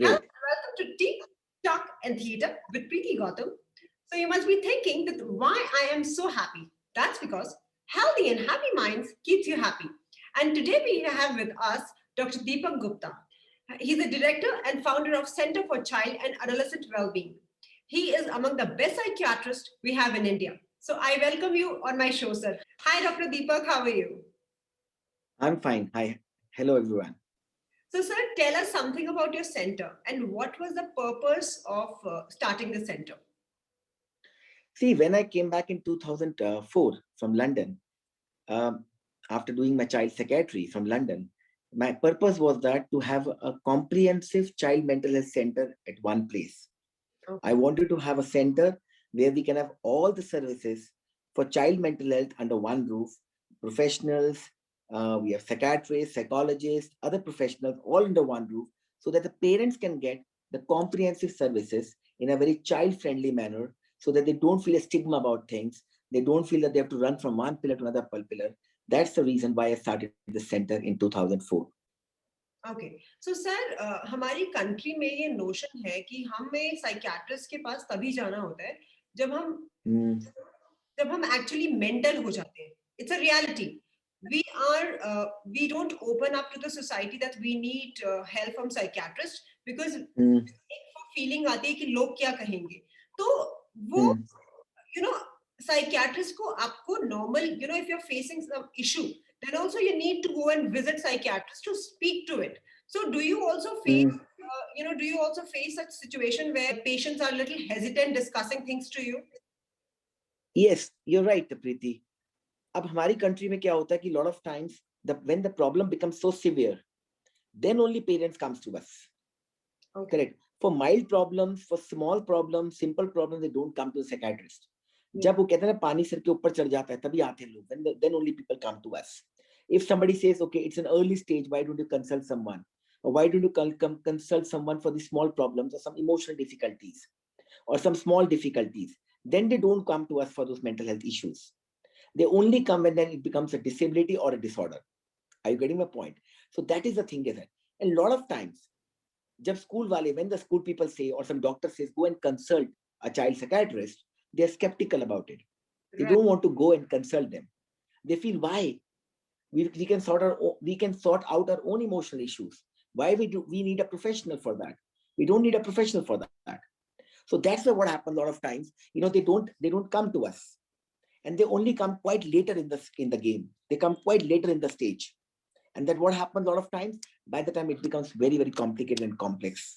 Hello, Great. welcome to Tea, Talk and Theatre with Preeti Gautam. So you must be thinking that why I am so happy. That's because healthy and happy minds keeps you happy. And today we have with us Dr. Deepak Gupta. He's the director and founder of Center for Child and Adolescent Wellbeing. He is among the best psychiatrists we have in India. So I welcome you on my show, sir. Hi, Dr. Deepak. How are you? I'm fine. Hi. Hello, everyone. So, sir, tell us something about your center and what was the purpose of starting the center? See, when I came back in 2004 from London, um, after doing my child psychiatry from London, my purpose was that to have a comprehensive child mental health center at one place. I Okay. wanted to have a center where we can have all the services for child mental health under one roof, professionals, we have psychiatrists, psychologists, other professionals all under one roof, so that the parents can get the comprehensive services in a very child friendly manner, so that they don't feel a stigma about things. They don't feel that they have to run from one pillar to another pillar. That's the reason why I started the center in 2004. Okay so sir हमारी country में ये notion है कि हमें psychiatrist के पास तभी जाना होता है जब हम Mm, जब हम एक्चुअली मेंटल हो जाते हैं it's a reality we are we don't open up to the society that we need help from psychiatrist because mm, एक वो फीलिंग आती है कि लोग क्या कहेंगे तो वो mm, you know psychiatrist ko aapko normal if you're facing some issue then also you need to go and visit psychiatrist to speak to it so do you also face mm. do you also face such situation where patients are a little hesitant discussing things to you? Yes, you're right, Preeti. अब हमारी country में क्या होता है कि lot of times when the problem becomes so severe, then only parents comes to us. Okay. Correct. For mild problems, for small problems, simple problems, they don't come to the psychiatrist. Yeah. जब वो कहते हैं ना पानी सिर के ऊपर चढ़ जाता है तभी आते हैं लोग. Then only people come to us. If somebody says, okay, it's an early stage, why don't you consult someone? Or why don't you consult someone for the small problems or some emotional difficulties or some small difficulties? Then they don't come to us for those mental health issues. They only come when then it becomes a disability or a disorder. Are you getting my point? So that is the thing is that a lot of times, जब school वाले, when the school people say or some doctor says go and consult a child psychiatrist, they are skeptical about it. They Right. don't want to go and consult them. They feel why we can we can sort out our own emotional issues. Why we need a professional for that? We don't need a professional for that. So that's what happens a lot of times. They don't come to us, and they only come quite later in the game. They come quite later in the stage, and that what happens a lot of times. By the time it becomes very very complicated and complex.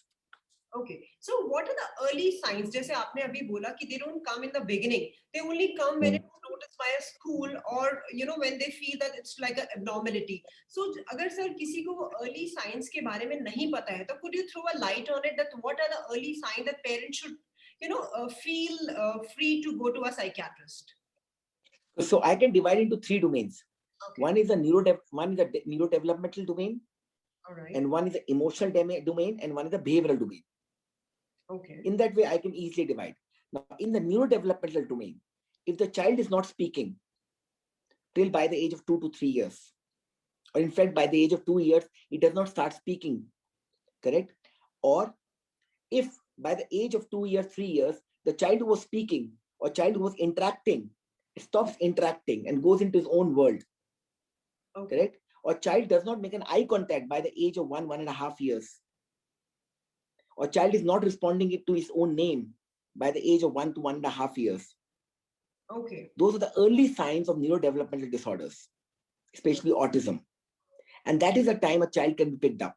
Okay. So what are the early signs? जैसे आपने अभी बोला कि they don't come in the beginning. They only come when Hmm. it's noticed by a school or when they feel that it's like an abnormality. So अगर sir किसी को वो early signs के बारे में नहीं पता है तो could you throw a light on it that what are the early signs that parents should feel free to go to a psychiatrist? So I can divide into three domains. Okay. One is a neurodevelopmental domain, All right. and one is the emotional domain, and one is the behavioral domain. Okay. In that way, I can easily divide. Now, in the neurodevelopmental domain, if the child is not speaking till by the age of 2 to 3 years, or in fact, by the age of 2 years, he does not start speaking, correct? Or if by the age of 2 years, 3 years, the child who was speaking or child who was interacting stops interacting and goes into his own world, Okay. correct? Or child does not make an eye contact by the age of 1.5 years, or child is not responding it to his own name by the age of 1 to 1.5 years. Okay. Those are the early signs of neurodevelopmental disorders, especially autism. And that is the time a child can be picked up.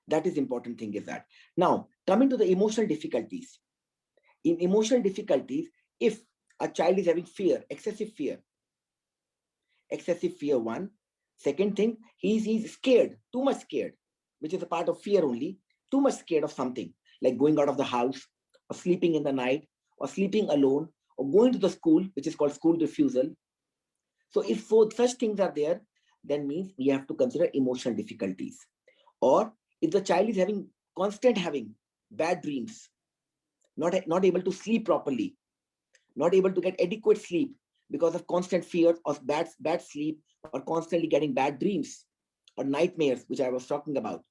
That is important thing is that. Now, coming to the emotional difficulties. In emotional difficulties, if a child is having fear, excessive fear, one. Second thing, he's scared, too much scared, which is a part of fear only, too much scared of something, like going out of the house, or sleeping in the night, or sleeping alone, or going to the school, which is called school refusal. So if such things are there, then means we have to consider emotional difficulties. Or if the child is having bad dreams, not able to sleep properly, not able to get adequate sleep because of constant fear of bad sleep, or constantly getting bad dreams or nightmares, which I was talking about.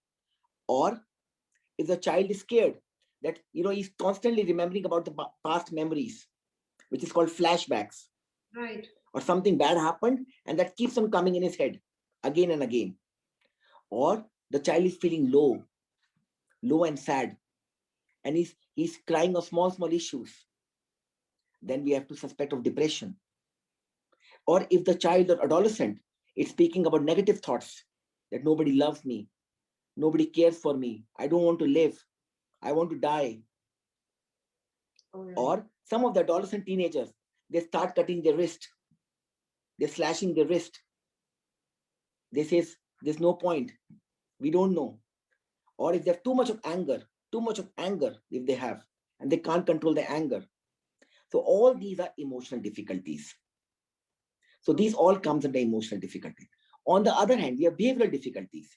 Or If the child is scared, that he's constantly remembering about the past memories, which is called flashbacks, Right. or something bad happened and that keeps on coming in his head again and again. Or the child is feeling low and sad, and he's crying on small issues, then we have to suspect of depression. Or if the child or adolescent is speaking about negative thoughts, that nobody loves me, nobody cares for me, I don't want to live, I want to die. All right. Or some of the adolescent teenagers, they start cutting their wrist, they're slashing their wrist. They say there's no point, we don't know. Or if there's too much of anger if they have, and they can't control their anger. So all these are emotional difficulties. So these all comes under emotional difficulty. On the other hand, we have behavioral difficulties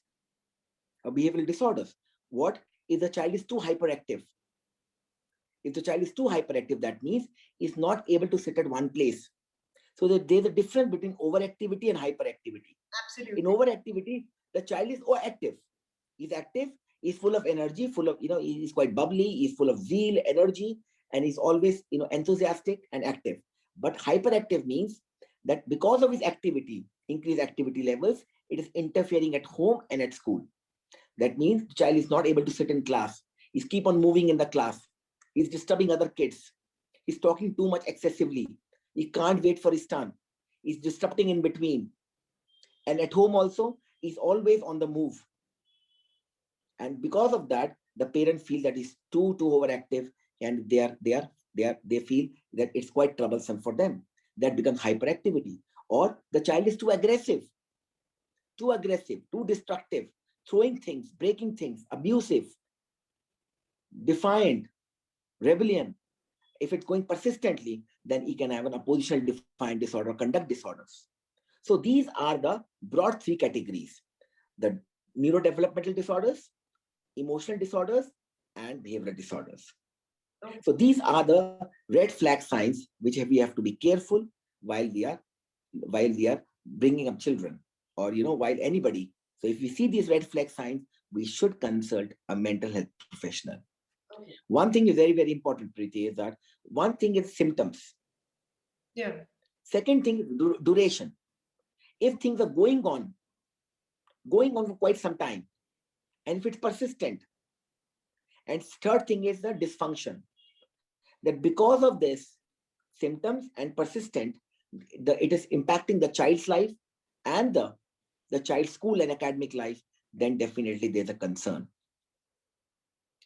or behavioral disorders. What if the child is too hyperactive? If the child is too hyperactive, that means he's not able to sit at one place. So there's a difference between overactivity and hyperactivity. Absolutely. In overactivity, the child is active. He's active, he's full of energy, full of, he's quite bubbly, he's full of zeal, energy, and he's always, enthusiastic and active. But hyperactive means that because of his activity, increased activity levels, it is interfering at home and at school. That means the child is not able to sit in class. He's keep on moving in the class. He's disturbing other kids. He's talking too much excessively. He can't wait for his turn. He's disrupting in between. And at home also, he's always on the move. And because of that, the parents feel that he's too overactive, and they feel that it's quite troublesome for them. That becomes hyperactivity. Or the child is too aggressive, too destructive, throwing things, breaking things, abusive, defiant, rebellion. If it's going persistently, then he can have an oppositional defiant disorder, conduct disorders. So these are the broad three categories: the neurodevelopmental disorders, emotional disorders, and behavioral disorders. So these are the red flag signs which we have to be careful while we are bringing up children, or while anybody. So if we see these red flag signs, we should consult a mental health professional. One thing is very, very important, Preeti, is that one thing is symptoms. Yeah. Second thing is duration. If things are going on for quite some time, and if it's persistent. And third thing is the dysfunction. That because of this symptoms and persistent, it is impacting the child's life and the child's school and academic life, then definitely there's a concern.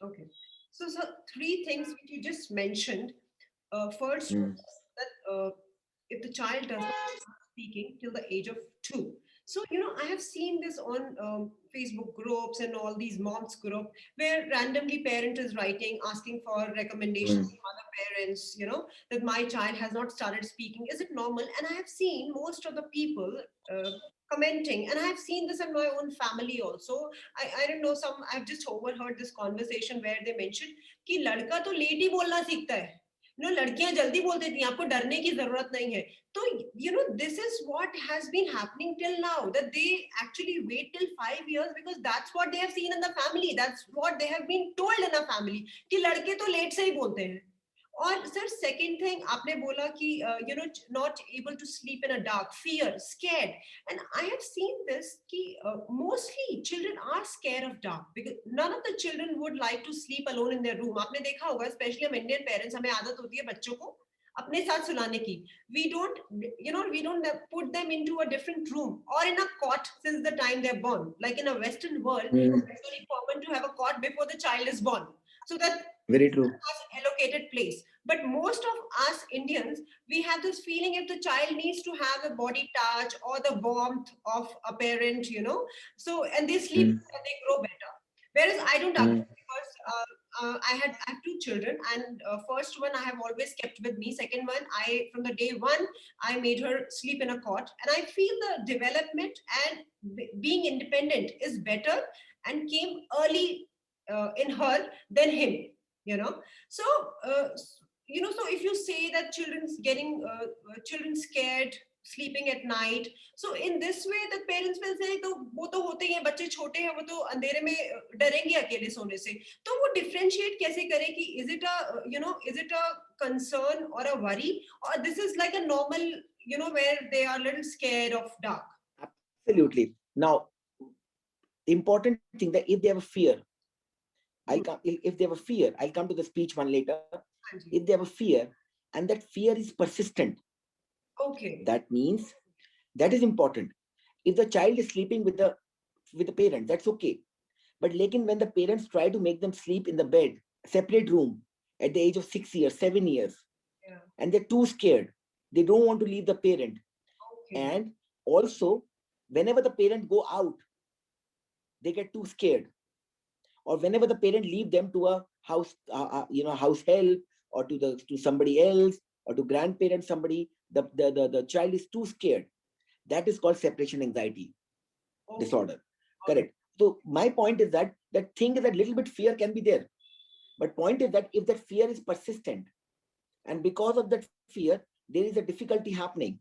Okay. So three things which you just mentioned. First, that if the child does not start speaking till the age of 2. So, I have seen this on Facebook groups and all these moms group where randomly parent is writing, asking for recommendations from other parents, that my child has not started speaking. Is it normal? And I have seen most of the people commenting, and I have seen this in my own family also. I don't know, I've just overheard this conversation where they mentioned कि लड़का तो late ही बोलना सीखता है, लड़कियां जल्दी बोल देती हैं, आपको डरने की जरूरत नहीं है. तो this is what has been happening till now, that they actually wait till 5 years because that's what they have seen in the family, that's what they have been told in a family कि लड़के तो late से ही बोलते हैं. और sir second thing आपने बोला कि not able to sleep in a dark, fear, scared. And I have seen this कि mostly children are scared of dark because none of the children would like to sleep alone in their room. आपने देखा होगा specially हम Indian parents, हमें आदत होती है बच्चों को अपने साथ सुलाने की. We don't put them into a different room or in a cot since the time they're born. Like in a Western world, it's very common to have a cot before the child is born, so that very true has allocated place. But most of us Indians, we have this feeling if the child needs to have a body touch or the warmth of a parent, so, and they sleep and they grow better. Whereas I don't agree, because I have two children, and first one I have always kept with me. Second one, from the day one, I made her sleep in a cot, and I feel the development and being independent is better and came early in her than him. So so if you say that children scared sleeping at night. So in this way, the parents will say, तो वो तो होते ही हैं, बच्चे छोटे हैं, वो तो अंधेरे में डरेंगे अकेले सोने से. तो वो differentiate कैसे करें कि is it a concern or a worry, or this is like a normal, where they are a little scared of dark. Absolutely. Now, the important thing that if they have a fear, if they have a fear, I'll come to the speech one later. If they have a fear and that fear is persistent, okay, that means that is important. If the child is sleeping with the parent, that's okay. But when the parents try to make them sleep in the bed, separate room at the age of 6 years, 7 years, yeah, and they're too scared, they don't want to leave the parent. okay, And also, whenever the parent go out, they get too scared. Or whenever the parent leave them to a house, house help, or to somebody else, or to grandparents, somebody, the child is too scared. That is called separation anxiety disorder. Correct. So my point is that thing is that little bit fear can be there, but point is that if that fear is persistent, and because of that fear there is a difficulty happening,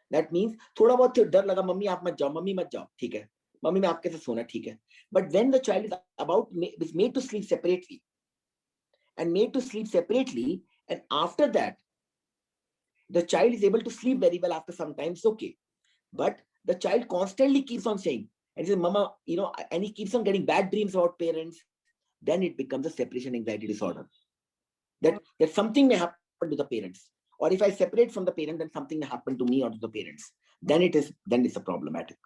that means थोड़ा बहुत डर लगा, mummy आप मत जाओ, mummy मत जाओ, ठीक है, मम्मी मैं आपके साथ सोना, ठीक है. But when the child is made to sleep separately, and after that the child is able to sleep very well after some time, it's okay. But the child constantly keeps on saying and says, mama, and he keeps on getting bad dreams about parents, then it becomes a separation anxiety disorder. That something may happen to the parents, or if I separate from the parent, then something may happen to me or to the parents. Then it's a problematic.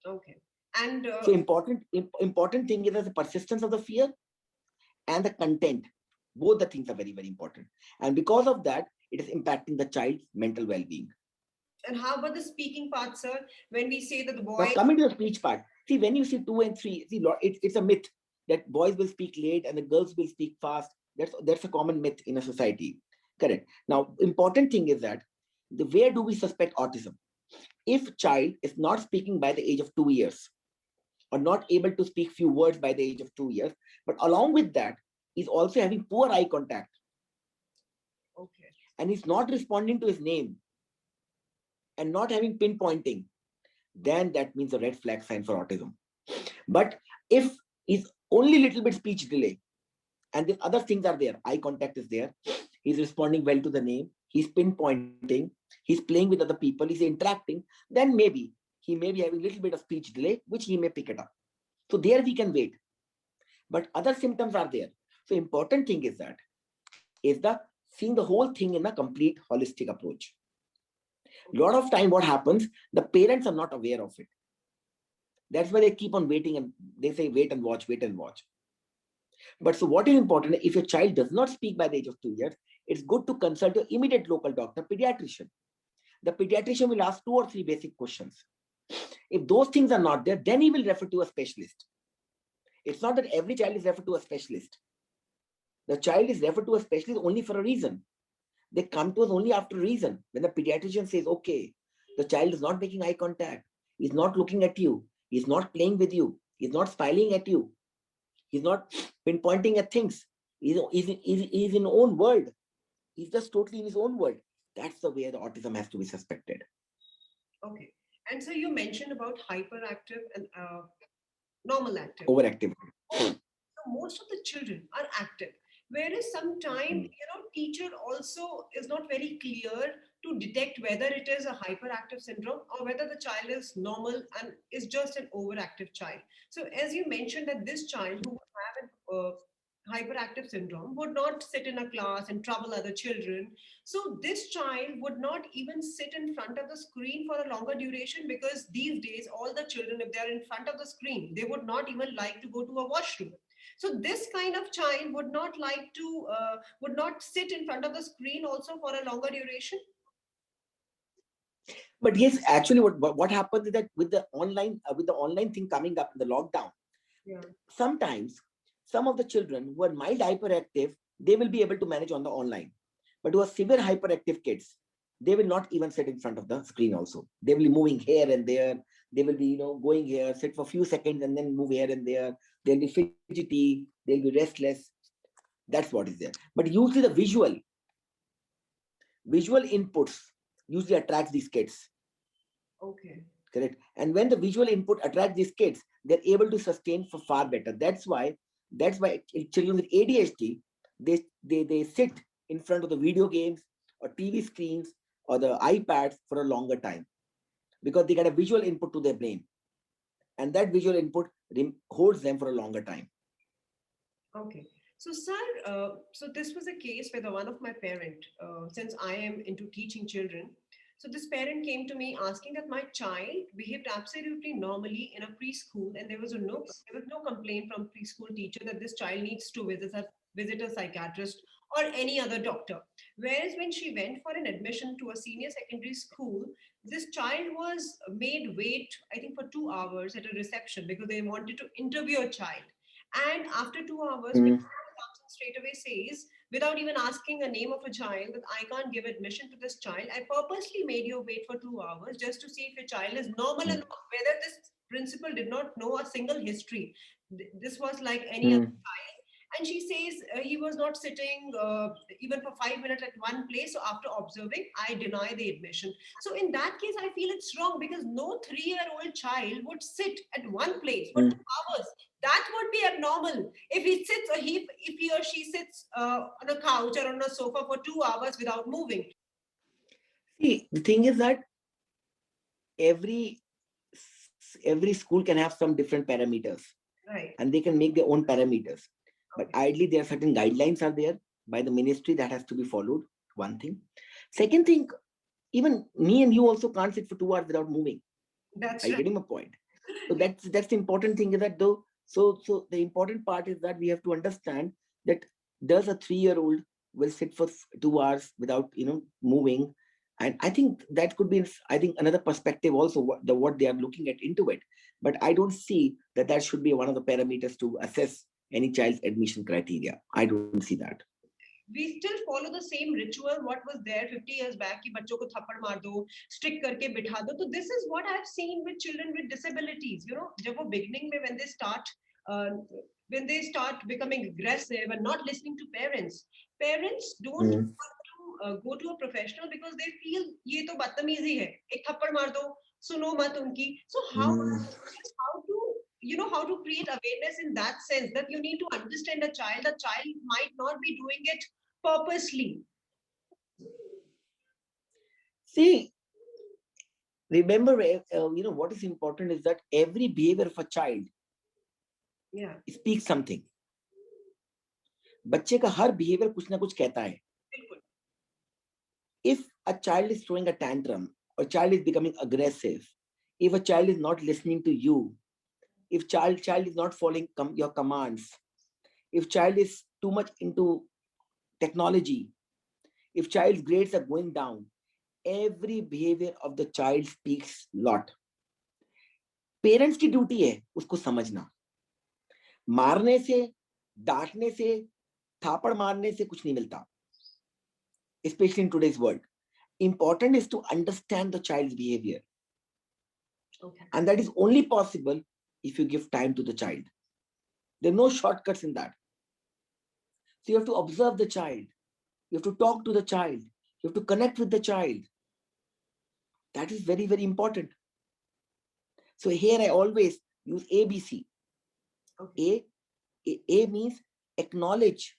Okay. And so important thing is the persistence of the fear and the content. Both the things are very, very important. And because of that, it is impacting the child's mental well-being. And how about the speaking part, sir? When we say that the boy... Now, coming to the speech part, see, when you see 2 and 3, see, it's a myth that boys will speak late and the girls will speak fast. That's a common myth in a society. Correct. Now, important thing is that where do we suspect autism? If child is not speaking by the age of 2 years, or not able to speak few words by the age of 2 years, but along with that, is also having poor eye contact. Okay. And he's not responding to his name and not having pinpointing, then that means a red flag sign for autism. But if is only little bit speech delay and the other things are there, eye contact is there, he's responding well to the name, he's pinpointing, he's playing with other people, he's interacting, then maybe he may be having a little bit of speech delay, which he may pick it up. So there we can wait. But other symptoms are there. So important thing is seeing the whole thing in a complete holistic approach. A lot of time what happens, the parents are not aware of it. That's why they keep on waiting and they say, wait and watch, wait and watch. But so what is important, if your child does not speak by the age of 2 years, it's good to consult your immediate local doctor, pediatrician. The pediatrician will ask 2 or 3 basic questions. If those things are not there, then he will refer to a specialist. It's not that every child is referred to a specialist. The child is referred to a specialist only for a reason. They come to us only after a reason. When the pediatrician says, okay, the child is not making eye contact, he's not looking at you, he's not playing with you, he's not smiling at you, he's not pinpointing at things, he's in his own world, he's just totally in his own world. That's the way the autism has to be suspected. Okay. And so you mentioned about hyperactive and normal active. Overactive. So most of the children are active. Whereas sometimes, teacher also is not very clear to detect whether it is a hyperactive syndrome or whether the child is normal and is just an overactive child. So as you mentioned that this child who would have a hyperactive syndrome would not sit in a class and trouble other children. So this child would not even sit in front of the screen for a longer duration, because these days all the children, if they are in front of the screen, they would not even like to go to a washroom. So this kind of child would not sit in front of the screen also for a longer duration. But yes, actually what happens is that with the online thing coming up in the lockdown, sometimes some of the children who are mild hyperactive, they will be able to manage on the online. But who are severe hyperactive kids, they will not even sit in front of the screen also. They will be moving here and there. They will be, going here, sit for a few seconds and then move here and there. They'll be fidgety, they'll be restless. That's what is there. But usually the visual inputs usually attracts these kids. Okay. Correct. And when the visual input attracts these kids, they're able to sustain for far better. That's why children with ADHD, they sit in front of the video games or TV screens or the iPads for a longer time, because they get a visual input to their brain, and that visual input holds them for a longer time. Okay. So, sir, so this was a case where one of my parent, since I am into teaching children, so this parent came to me asking that my child behaved absolutely normally in a preschool, and there was no complaint from preschool teacher that this child needs to visit a psychiatrist or any other doctor. Whereas when she went for an admission to a senior secondary school, this child was made wait, I think, for 2 hours at a reception because they wanted to interview a child. And after 2 hours, Mm. principal comes and straight away says, without even asking a name of a child, that I can't give admission to this child. I purposely made you wait for 2 hours just to see if your child is normal or Mm. not. Whether this principal did not know a single history. This was like any other Mm. child. And she says he was not sitting even for 5 minutes at one place. So after observing, I deny the admission. So in that case, I feel it's wrong because no 3-year-old child would sit at one place for Mm. 2 hours. That would be abnormal. If he sits, or if he or she sits on a couch or on a sofa for 2 hours without moving. See, the thing is that every every school can have some different parameters, Right. and they can make their own parameters. But Okay. ideally, there are certain guidelines are there by the ministry that has to be followed. One thing. Second thing, even me and you also can't sit for 2 hours without moving. That's Are you right. getting my point? So that's the important thing, is that though. So the important part is that we have to understand that does a 3-year-old will sit for 2 hours without moving, and I think that could be, I think, another perspective also, what they are looking at into it. But I don't see that that should be one of the parameters to assess any child's admission criteria. I don't see that. We still follow the same ritual what was there 50 years back कि बच्चों को थप्पड़ मार दो, stick करके बिठा दो. So this is what I've seen with children with disabilities. जब वो beginning में uh, when they start becoming aggressive and not listening to parents don't Mm. want to go to a professional because they feel ये तो बदतमीजी है, एक थप्पड़ मार दो, सुनो मत उनकी. So Mm. how to how to create awareness in that sense, that you need to understand a child might not be doing it purposely. See, remember, what is important is that every behavior of a child Yeah. speaks something. बच्चे का हर behavior कुछ ना कुछ कहता है. बिल्कुल. If a child is throwing a tantrum, or child is becoming aggressive, if a child is not listening to you, if child is not following your commands, if child is too much into technology, if child's grades are going down, every behavior of the child speaks lot. Parents की duty है उसको समझना. मारने से, डांटने से, थापड़ मारने से कुछ नहीं मिलता, especially in today's world. Important is to understand the child's behavior. Okay. And that is only possible if you give time to the child. There are no shortcuts in that. So you have to observe the child. You have to talk to the child. You have to connect with the child. That is very, very important. So here I always use ABC. Okay. A means acknowledge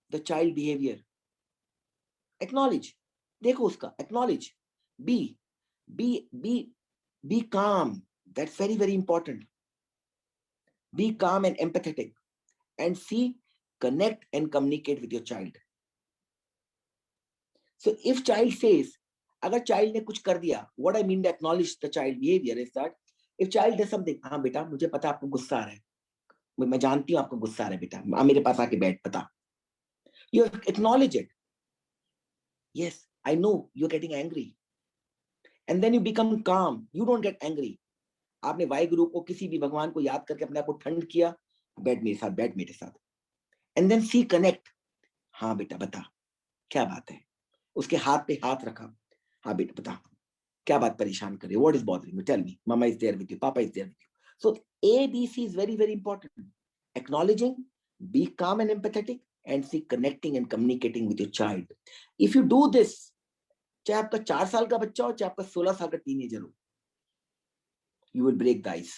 the child behavior. Acknowledge. देखो उसका. Acknowledge. Be calm. That's very, very important. Be calm and empathetic. And C, connect and communicate with your child. So if child says, अगर child ने कुछ कर दिया, what I mean to acknowledge the child behavior is that if child does something, हाँ बेटा मुझे पता आपको गुस्सा आ रहा है, मैं जानती हूँ आपको गुस्सा आ रहा है बेटा, मेरे पास आके बैठ बता. You acknowledge it. Yes, I know you're getting angry. And then you become calm. You don't get angry. आपने वाहिगुरु को, किसी भी भगवान को याद करके अपने आप को ठंड किया, बैठ मेरे साथ. And then see, connect. हाँ बेटा बता क्या बात है. उसके हाथ पे हाथ रखा. हाँ बेटा बता क्या बात परेशान करे. What is bothering you? Tell me. Mama is there with you. Papa is there with you. So ABC is very, very important. Acknowledging, be calm and empathetic, and see, connecting and communicating with your child. If you do this, चाहे आपका 4 साल का बच्चा हो, चाहे आपका 16 साल का टीनेजर हो, you will break the ice.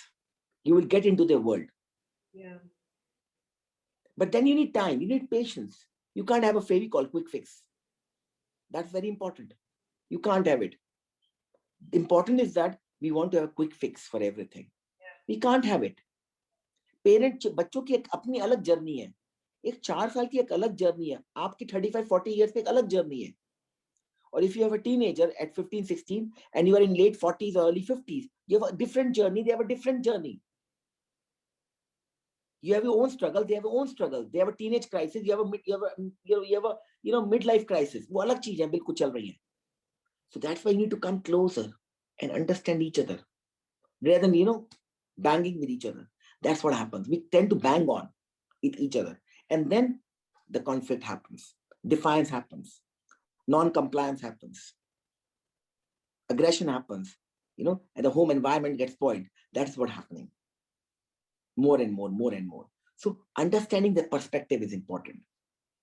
You will get into their world. Yeah. But then you need time, you need patience. You can't have a Fevicol quick fix. That's very important. You can't have it. Important is that we want to have a quick fix for everything. Yeah. We can't have it. Parent बच्चों की एक अपनी अलग journey है, एक 4 साल की एक अलग जर्नी है, आपकी 35-40 years पे एक अलग जर्नी है. Or if you have a teenager at 15-16 and you are in late 40s or early 50s, you have a different journey, they have a different journey. You have your own struggle, they have your own struggle. They have a teenage crisis, you have a midlife crisis. वो अलग चीज है, बिल्कुल चल रही है. So that's why you need to come closer and understand each other rather than banging with each other. That's what happens. We tend to bang on with each other, and then the conflict happens, defiance happens, non-compliance happens, aggression happens, and the home environment gets spoiled. That's what's happening. More and more. So understanding the perspective is important.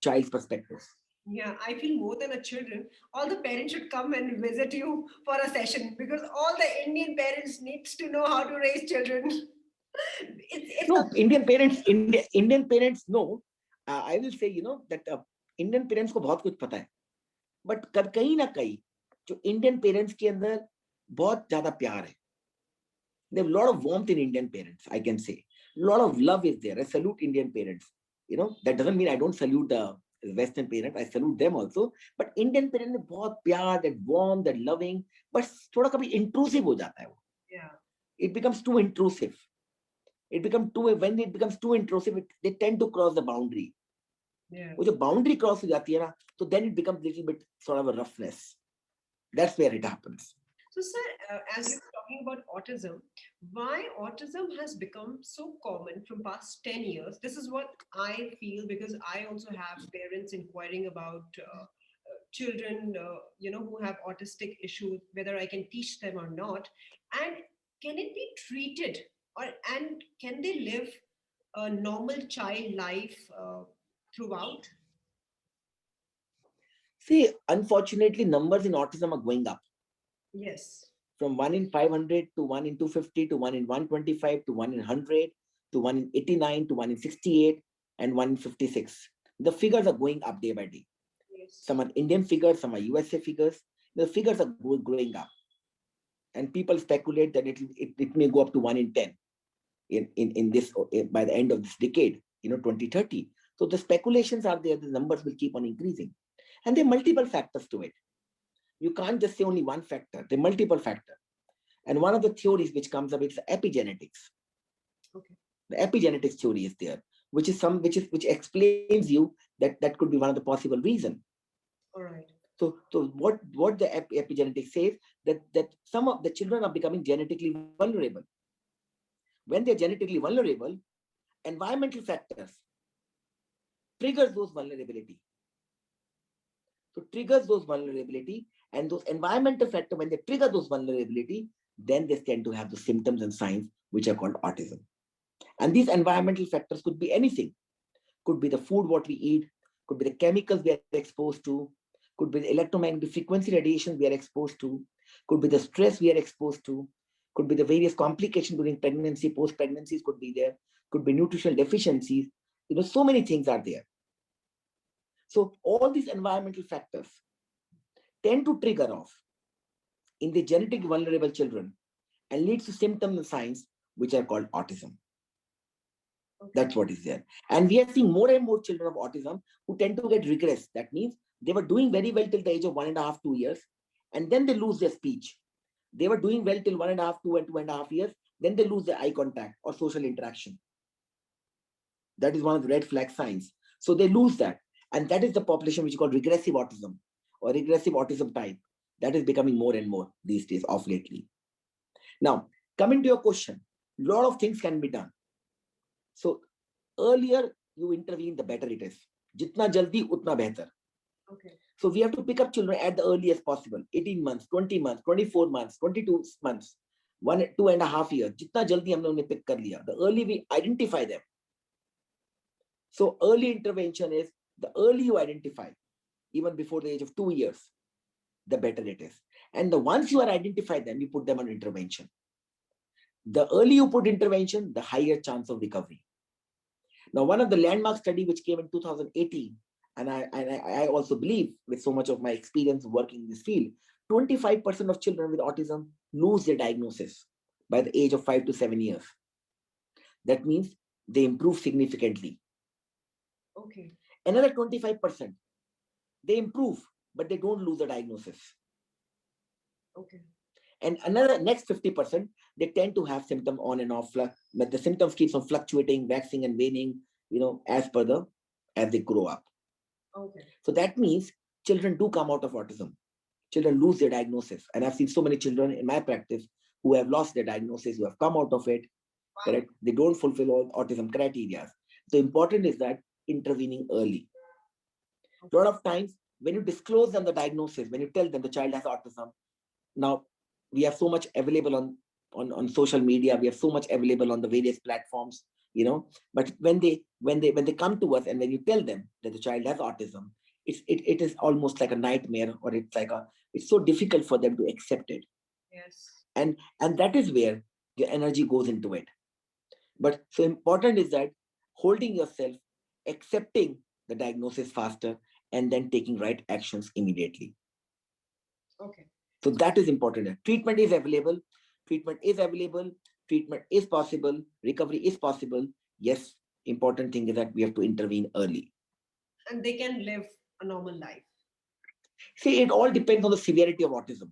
Child's perspective. Yeah, I feel more than a children. All the parents should come and visit you for a session because all the Indian parents needs to know how to raise children. It's No, Indian parents know. I will say, that Indian parents को बहुत कुछ पता है. But कहीं ना कहीं जो Indian parents के अंदर बहुत ज्यादा प्यार है. They have a lot of warmth in Indian parents, I can say. A lot of love is there. I salute Indian parents. That doesn't mean I don't salute the Western parents. I salute them also. But Indian parents में बहुत प्यार, that warm, that loving. But थोड़ा कभी intrusive हो जाता है वो. Yeah. It becomes too intrusive. When it becomes too intrusive, they tend to cross the boundary. Yeah. वो जो boundary cross हो जाती है ना, तो then it becomes a little bit sort of a roughness. That's where it happens. So, sir, as you're talking about autism, why autism has become so common from past 10 years? This is what I feel because I also have parents inquiring about children, who have autistic issues, whether I can teach them or not, and can it be treated, and can they live a normal child life throughout? See, unfortunately, numbers in autism are going up. Yes. From 1 in 500 to 1 in 250 to 1 in 125 to 1 in 100 to 1 in 89 to 1 in 68 and 1 in 56. The figures are going up day by day. Yes. Some are Indian figures, some are USA figures. The figures are growing up. And people speculate that it may go up to 1 in 10 in this by the end of this decade, 2030. So the speculations are there, the numbers will keep on increasing. And there are multiple factors to it. You can't just say only one factor. There are multiple factors. And one of the theories which comes up is epigenetics. Okay. The epigenetics theory is there, which explains you that could be one of the possible reasons. All right. So what the epigenetics says that some of the children are becoming genetically vulnerable. When they're genetically vulnerable, environmental factors triggers those vulnerability. So triggers those vulnerability, and those environmental factors, when they trigger those vulnerability, then they tend to have the symptoms and signs which are called autism. And these environmental factors could be anything. Could be the food what we eat, could be the chemicals we are exposed to, could be the electromagnetic frequency radiation we are exposed to, could be the stress we are exposed to, could be the various complications during pregnancy, post-pregnancies could be there, could be nutritional deficiencies. So many things are there. So all these environmental factors tend to trigger off in the genetically vulnerable children and leads to symptoms and signs which are called autism. Okay. That's what is there. And we are seeing more and more children of autism who tend to get regress. That means they were doing very well till the age of 1.5, 2 years, and then they lose their speech. They were doing well till 1.5, 2.5 years, then they lose their eye contact or social interaction. That is one of the red flag signs. So they lose that. And that is the population which is called regressive autism or regressive autism type. That is becoming more and more these days of lately. Now, coming to your question, a lot of things can be done. So earlier you intervene, the better it is. Jitna jaldi, utna behtar. Okay. So we have to pick up children at the earliest possible, 18 months, 20 months, 24 months, 22 months, 2.5 years. Jitna jaldi humne unhe pick kar liya. The early we identify them. So early intervention is the early you identify, even before the age of 2 years. the better it is. And once you are identify them, you put them on intervention. The early you put intervention, the higher chance of recovery. Now, one of the landmark study which came in 2018, and I also believe with so much of my experience working in this field, 25% of children with autism lose their diagnosis by the age of 5 to 7 years. That means they improve significantly. Okay. Another 25%, they improve, but they don't lose the diagnosis. Okay. And another next 50%, they tend to have symptom on and off, but the symptoms keeps on fluctuating, waxing and waning, as they grow up. Okay. So that means children do come out of autism. Children lose their diagnosis. And I've seen so many children in my practice who have lost their diagnosis, who have come out of it. Wow. Correct? They don't fulfill all autism criteria. So important is that intervening early. A lot of times when you disclose them the diagnosis, when you tell them the child has autism, now we have so much available on social media, we have so much available on the various platforms, but when they come to us and when you tell them that the child has autism, it is almost like a nightmare, or it's so difficult for them to accept it. Yes. And that is where the energy goes into it. But so important is that holding yourself, accepting the diagnosis faster, and then taking right actions immediately. Okay. So that is important. Treatment is available. Treatment is possible. Recovery is possible. Yes, important thing is that we have to intervene early. And they can live a normal life. See, it all depends on the severity of autism.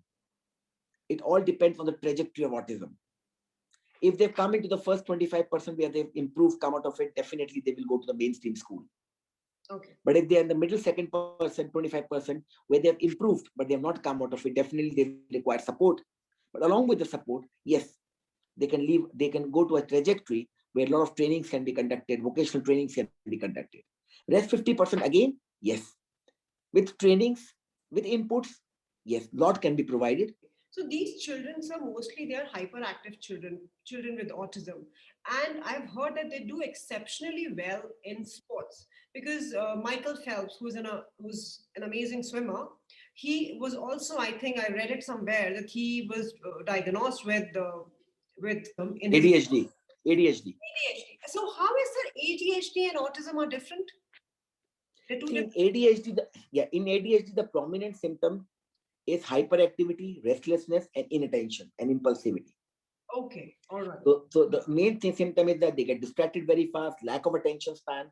It all depends on the trajectory of autism. If they've come into the first 25% where they've improved, come out of it, definitely they will go to the mainstream school. Okay. But if they're in the middle second percent, 25%, where they've improved, but they have not come out of it, definitely they require support. But along with the support, yes, they can go to a trajectory where a lot of trainings can be conducted, vocational trainings can be conducted. Rest 50% again, yes. With trainings, with inputs, yes, lot can be provided. So these children are mostly, they are hyperactive children with autism. And I've heard that they do exceptionally well in sports, because Michael Phelps, who's an amazing swimmer, he was also, I think I read it somewhere, that he was diagnosed with ADHD. ADHD. So how is that ADHD and autism are different? In ADHD, in ADHD, the prominent symptom is hyperactivity, restlessness, and inattention and impulsivity. Okay, all right. So the main symptom is that they get distracted very fast, lack of attention span,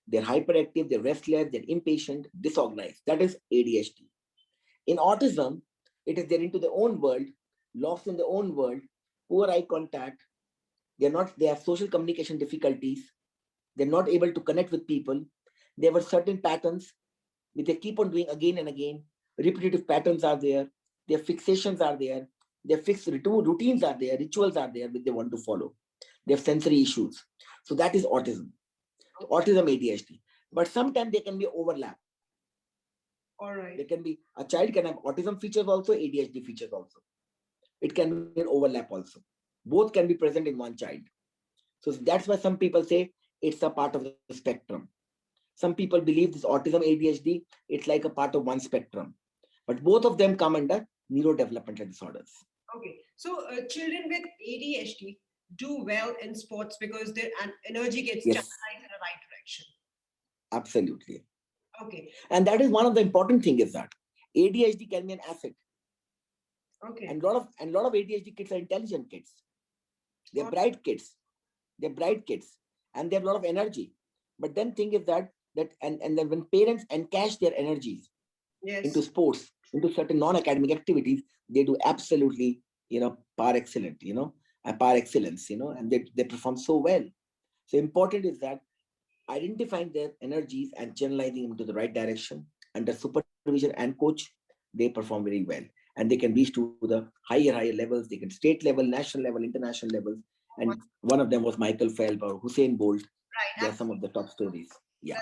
they're hyperactive, they're restless, they're impatient, disorganized. That is ADHD. In autism, it is they're into their own world, lost in their own world, poor eye contact, they have social communication difficulties, they're not able to connect with people, there were certain patterns which they keep on doing again and again. Repetitive patterns are there, their fixations are there, their fixed routines are there, rituals are there which they want to follow. They have sensory issues. So that is autism. Autism, ADHD. But sometimes they can be overlap. All right. There can be, a child can have autism features also, ADHD features also. It can be an overlap also. Both can be present in one child. So that's why some people say it's a part of the spectrum. Some people believe this autism, ADHD, it's like a part of one spectrum. But both of them come under neurodevelopmental disorders. Okay. So children with ADHD do well in sports because their energy gets channelized in the right direction. Absolutely. Okay. And that is one of the important things, is that ADHD can be an asset. Okay. And a lot of ADHD kids are intelligent kids. They're bright kids. They're bright kids. And they have a lot of energy. But then thing is that and then when parents encash their energies into sports, into certain non-academic activities, they do absolutely, par excellent, par excellence, and they perform so well. So important is that identifying their energies and channelizing them to the right direction under supervision and coach, they perform very well. And they can reach to the higher levels. They can state level, national level, international levels. And one of them was Michael Phelps or Usain Bolt. Right. They are some of the top stories. Yeah.